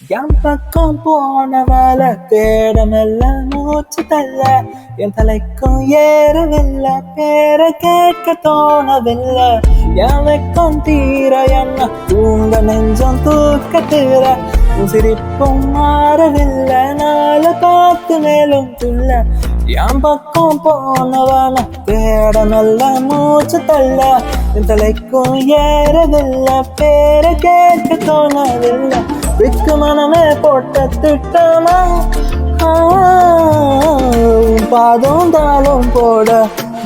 என் பக்கம் போன வேலை தேடமெல்ல மூச்சு தள்ள என் தலைக்கும் ஏறவில்லை பேர கேட்க தோணவில்லை என் வெக்கம் தீர என்ன தூங்க நெஞ்சம் தூக்கத்தீர சிரிப்பும் மாறவில்லை நாள பார்த்து மேலும் துள்ள என் பக்கம் போனவன தேடமெல்ல மூச்சு தள்ள என் தலைக்கும் ஏறவில்லை பேர கேட்க தோணவில்லை விக்கு மனமே போட்ட திட்டமா பாதம் தாளம் போட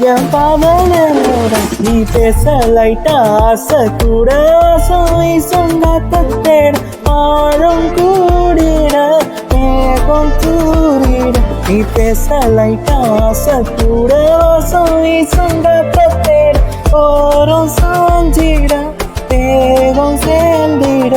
என் பாவனை மூட நீ பேச லைட்டா ஆசை கூட சொங்காத்த தேட ஆழம் கூடிட மேகம் தூரிட நீ பேச லைட்டா ஆசை கூட சொங்காத்த தேட ஓரம் சாஞ்சிட தேகம் சேர்ந்திட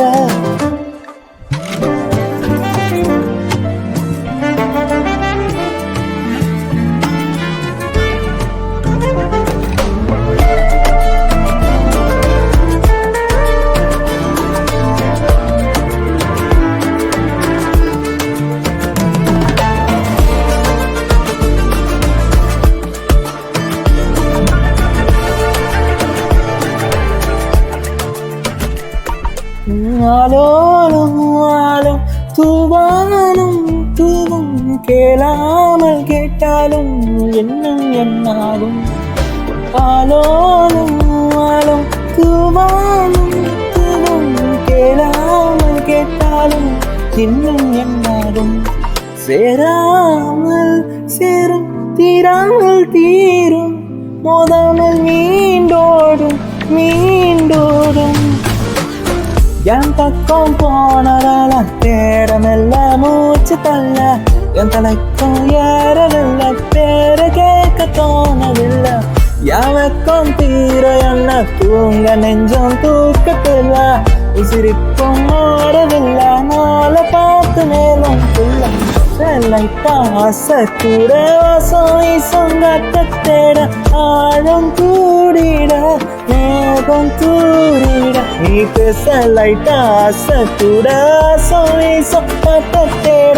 ஆலோலம் ஆலும் தூவானும் தூவும் கேளாமல் கேட்டாலும் என்னும் என்னாகும் ஆலோலம் ஆலும் தூவானும் தூவும் கேளாமல் கேட்டாலும் இன்னும் என்னாகும் சேராமல் சேரும் தீராமல் தீரும் மோதாமல் மீண்டோடும் மீண்டோடும் என் பக்கம் போனதால தேடமெல்ல மூச்சு தள்ள என் தலைக்கும் ஏறவில்லை பேர கேட்க தோணவில்லை என் வெக்கம் தீர என்ன தூங்க நெஞ்சம் தூக்கத்தில்ல சிரிப்பும் மாறவில்லை நாள பார்த்து மேலும் புள்ள லைட்டா ஆசை கூட சொங்காத்த தேட ஆழம் கூடிட மேகம் தூரிட நீ பேச லைட்டா ஆசை கூட சொங்காத்த தேட